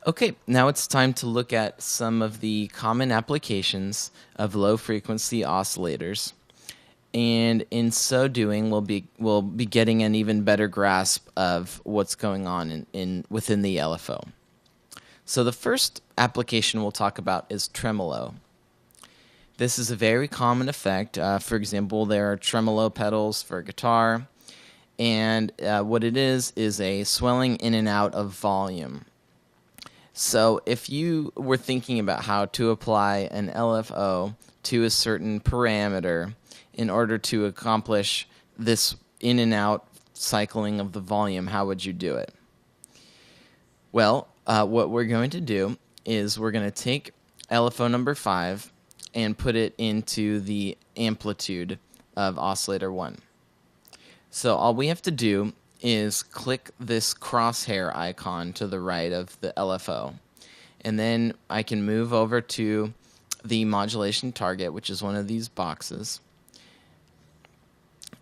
Okay, now it's time to look at some of the common applications of low-frequency oscillators. And in so doing, we'll be getting an even better grasp of what's going on within the LFO. So the first application we'll talk about is tremolo. This is a very common effect. For example, there are tremolo pedals for a guitar, and what it is a swelling in and out of volume. So if you were thinking about how to apply an LFO to a certain parameter in order to accomplish this in and out cycling of the volume, how would you do it? Well, what we're going to do is we're going to take LFO number 5 and put it into the amplitude of oscillator 1. So all we have to do is click this crosshair icon to the right of the LFO. And then I can move over to the modulation target, which is one of these boxes.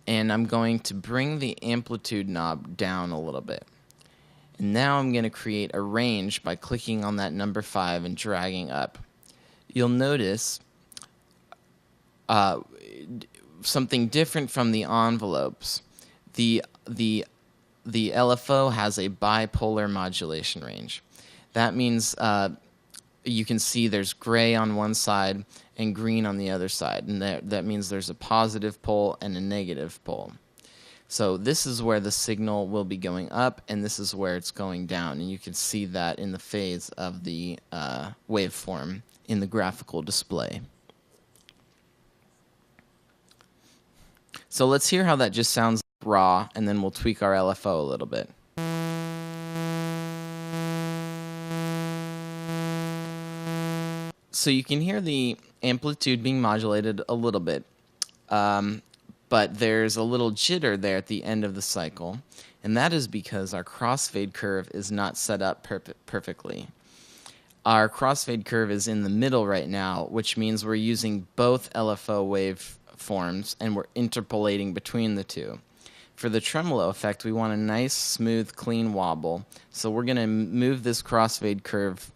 And I'm going to bring the amplitude knob down a little bit. And now I'm going to create a range by clicking on that number 5 and dragging up. You'll notice something different from the envelopes. The LFO has a bipolar modulation range. That means you can see there's gray on one side and green on the other side, and that means there's a positive pole and a negative pole. So this is where the signal will be going up, and this is where it's going down, and you can see that in the phase of the waveform in the graphical display. So let's hear how that just sounds raw, and then we'll tweak our LFO a little bit. So you can hear the amplitude being modulated a little bit, but there's a little jitter there at the end of the cycle, and that is because our crossfade curve is not set up perfectly. Our crossfade curve is in the middle right now, which means we're using both LFO waveforms, and we're interpolating between the two. For the tremolo effect, we want a nice, smooth, clean wobble. So we're going to move this crossfade curve,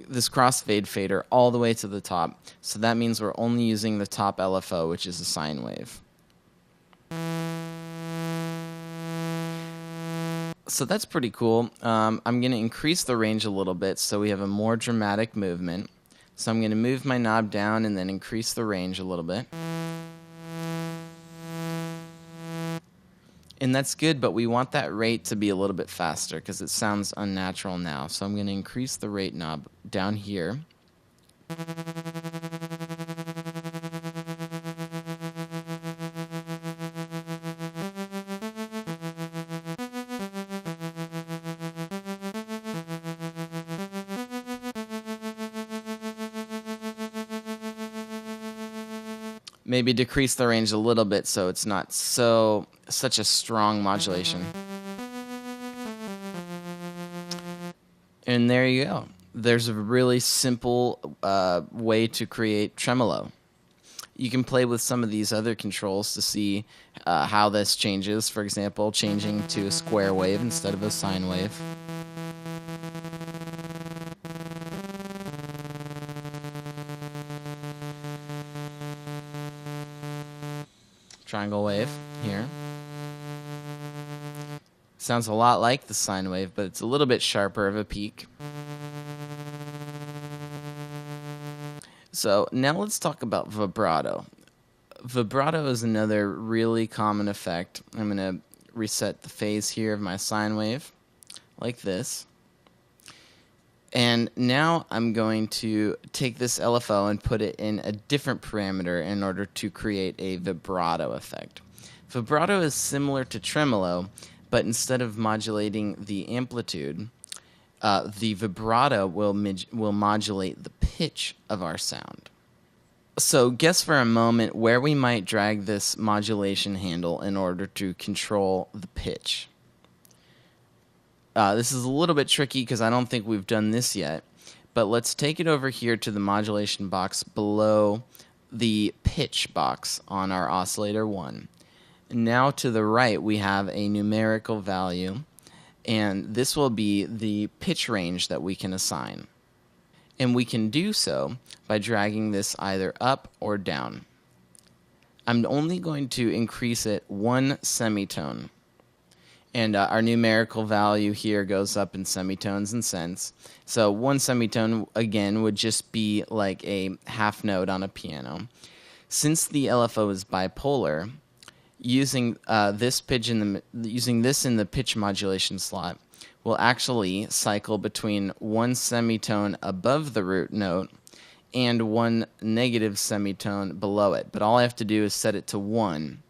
this crossfade fader, all the way to the top. So that means we're only using the top LFO, which is a sine wave. So that's pretty cool. I'm going to increase the range a little bit so we have a more dramatic movement. So I'm going to move my knob down and then increase the range a little bit. And that's good, but we want that rate to be a little bit faster because it sounds unnatural now. So I'm going to increase the rate knob down here. Maybe decrease the range a little bit so it's not such a strong modulation. And there you go. There's a really simple way to create tremolo. You can play with some of these other controls to see how this changes. For example, changing to a square wave instead of a sine wave. Triangle wave here. Sounds a lot like the sine wave, but it's a little bit sharper of a peak. So now let's talk about vibrato. Vibrato is another really common effect. I'm going to reset the phase here of my sine wave like this. And now I'm going to take this LFO and put it in a different parameter in order to create a vibrato effect. Vibrato is similar to tremolo, but instead of modulating the amplitude, the vibrato will modulate the pitch of our sound. So guess for a moment where we might drag this modulation handle in order to control the pitch. This is a little bit tricky because I don't think we've done this yet, but let's take it over here to the modulation box below the pitch box on our oscillator 1. Now to the right we have a numerical value and this will be the pitch range that we can assign. And we can do so by dragging this either up or down. I'm only going to increase it 1 semitone. And our numerical value here goes up in semitones and cents. So 1 semitone, again, would just be like a half note on a piano. Since the LFO is bipolar, using this in the pitch modulation slot will actually cycle between 1 semitone above the root note and 1 negative semitone below it. But all I have to do is set it to 1.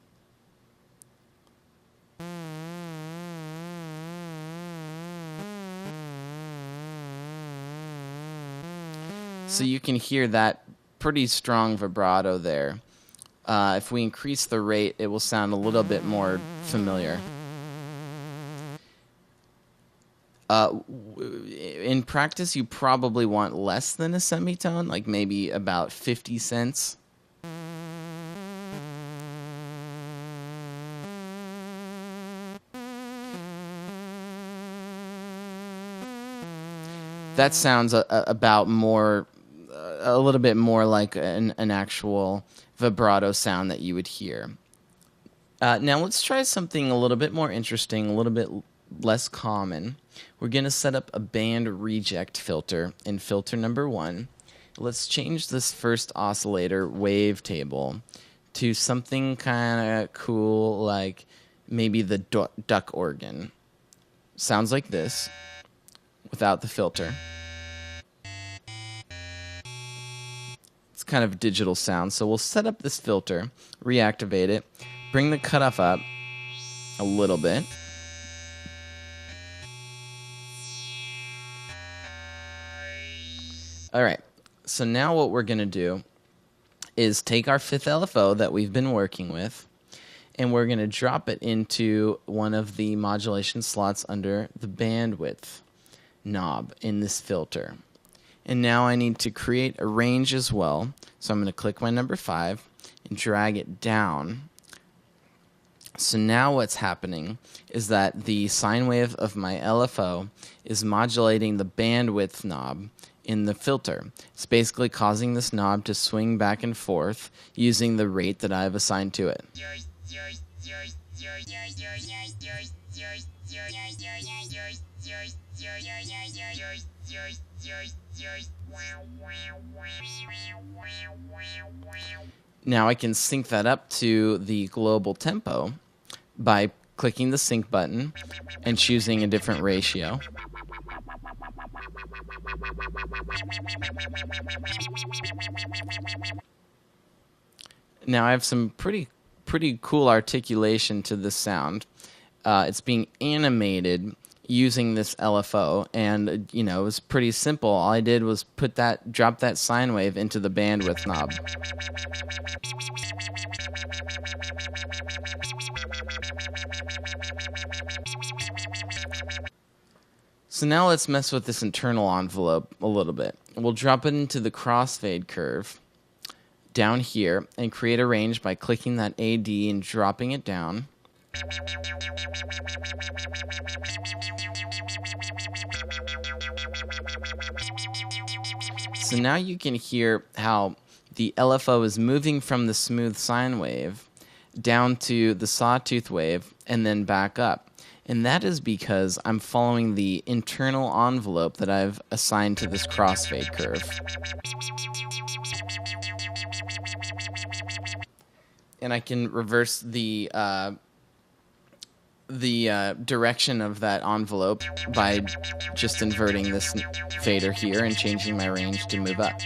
So you can hear that pretty strong vibrato there. If we increase the rate, it will sound a little bit more familiar. In practice, you probably want less than a semitone, like maybe about 50 cents. That sounds about more, a little bit more like an actual vibrato sound that you would hear. Now let's try something a little bit more interesting, a little bit less common. We're going to set up a band reject filter in filter number 1. Let's change this first oscillator wavetable to something kind of cool, like maybe the duck organ. Sounds like this without the filter. It's kind of digital sound. So we'll set up this filter, reactivate it, bring the cutoff up a little bit. All right, so now what we're going to do is take our 5th LFO that we've been working with, and we're going to drop it into one of the modulation slots under the bandwidth knob in this filter. And now I need to create a range as well, so I'm going to click my number 5 and drag it down. So now what's happening is that the sine wave of my LFO is modulating the bandwidth knob in the filter. It's basically causing this knob to swing back and forth using the rate that I've assigned to it. Now I can sync that up to the global tempo by clicking the sync button and choosing a different ratio. Now I have some pretty cool articulation to this sound. It's being animated using this LFO, and it was pretty simple. All I did was drop that sine wave into the bandwidth knob. So now let's mess with this internal envelope a little bit. We'll drop it into the crossfade curve down here and create a range by clicking that AD and dropping it down. So now you can hear how the LFO is moving from the smooth sine wave down to the sawtooth wave and then back up. And that is because I'm following the internal envelope that I've assigned to this crossfade curve. And I can reverse the direction of that envelope by just inverting this fader here and changing my range to move up.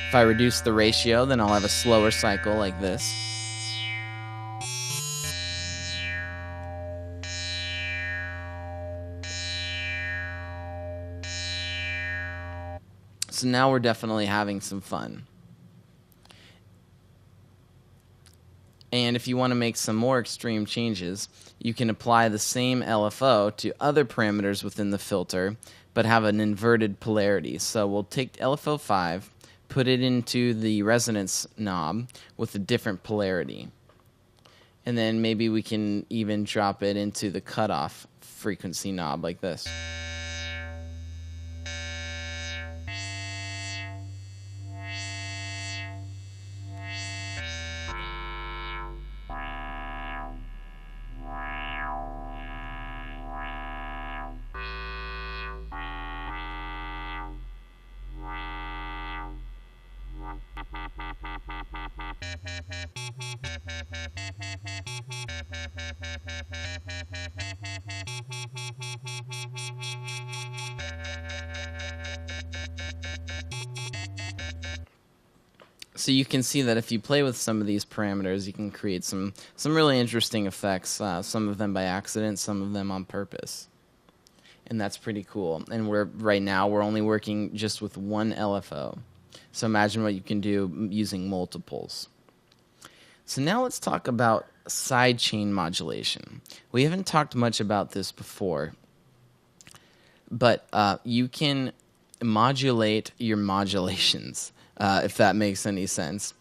If I reduce the ratio, then I'll have a slower cycle like this. So now we're definitely having some fun. And if you want to make some more extreme changes, you can apply the same LFO to other parameters within the filter, but have an inverted polarity. So we'll take LFO 5, put it into the resonance knob with a different polarity. And then maybe we can even drop it into the cutoff frequency knob like this. So you can see that if you play with some of these parameters, you can create some really interesting effects, some of them by accident, some of them on purpose. And that's pretty cool. And right now we're only working just with one LFO. So imagine what you can do using multiples. So now let's talk about sidechain modulation. We haven't talked much about this before, but you can modulate your modulations, if that makes any sense.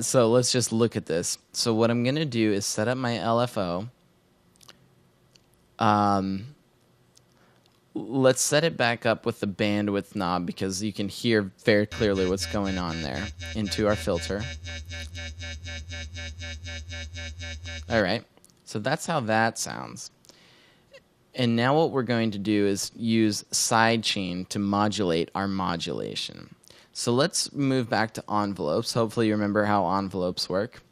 So let's just look at this. So what I'm going to do is set up my LFO. Let's set it back up with the bandwidth knob because you can hear very clearly what's going on there into our filter. All right, so that's how that sounds. And now what we're going to do is use sidechain to modulate our modulation. So let's move back to envelopes. Hopefully you remember how envelopes work.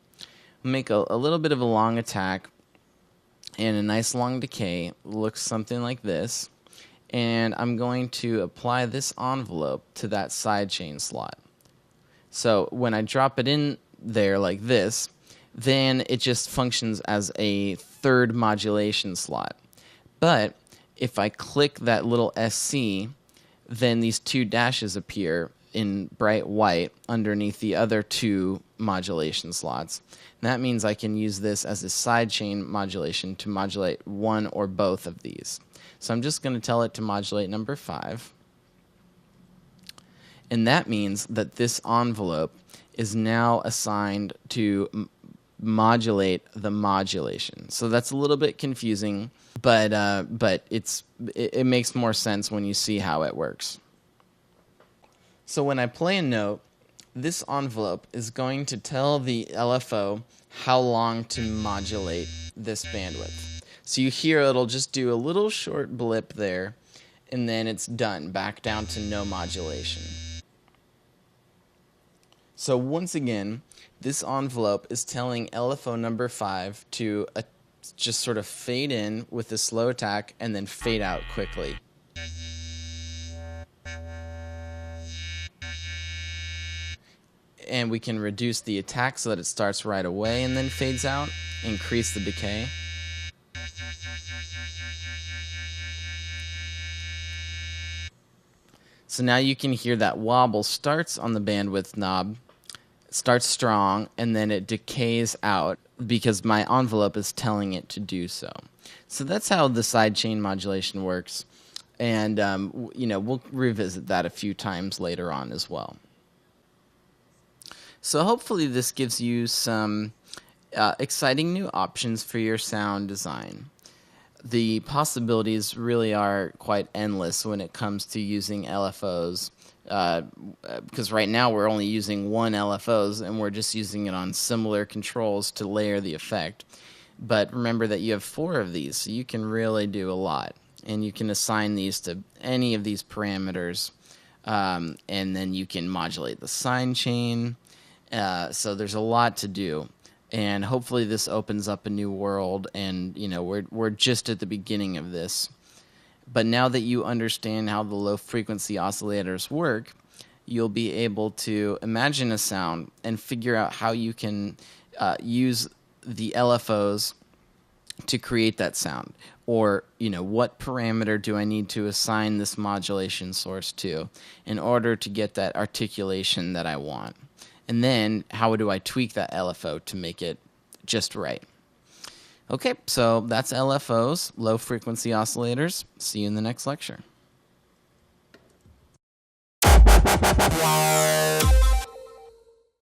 Make a little bit of a long attack and a nice long decay. Looks something like this. And I'm going to apply this envelope to that sidechain slot. So when I drop it in there like this, then it just functions as a third modulation slot. But if I click that little SC, then these two dashes appear in bright white underneath the other two modulation slots. And that means I can use this as a sidechain modulation to modulate one or both of these. So I'm just going to tell it to modulate number 5. And that means that this envelope is now assigned to modulate the modulation. So that's a little bit confusing, but it makes more sense when you see how it works. So when I play a note, this envelope is going to tell the LFO how long to modulate this bandwidth. So you hear it'll just do a little short blip there, and then it's done, back down to no modulation. So once again, this envelope is telling LFO number 5 to just sort of fade in with a slow attack and then fade out quickly. And we can reduce the attack so that it starts right away and then fades out, increase the decay. So now you can hear that wobble starts on the bandwidth knob, starts strong, and then it decays out because my envelope is telling it to do so. So that's how the sidechain modulation works, and we'll revisit that a few times later on as well. So hopefully this gives you some exciting new options for your sound design. The possibilities really are quite endless when it comes to using LFOs, because right now we're only using one LFOs and we're just using it on similar controls to layer the effect. But remember that you have 4 of these, so you can really do a lot. And you can assign these to any of these parameters, and then you can modulate the sine chain. So there's a lot to do. And hopefully this opens up a new world, and we're just at the beginning of this. But now that you understand how the low frequency oscillators work, you'll be able to imagine a sound and figure out how you can use the LFOs to create that sound. Or, what parameter do I need to assign this modulation source to in order to get that articulation that I want? And then how do I tweak that LFO to make it just right? Okay, so that's LFOs, low frequency oscillators. See you in the next lecture.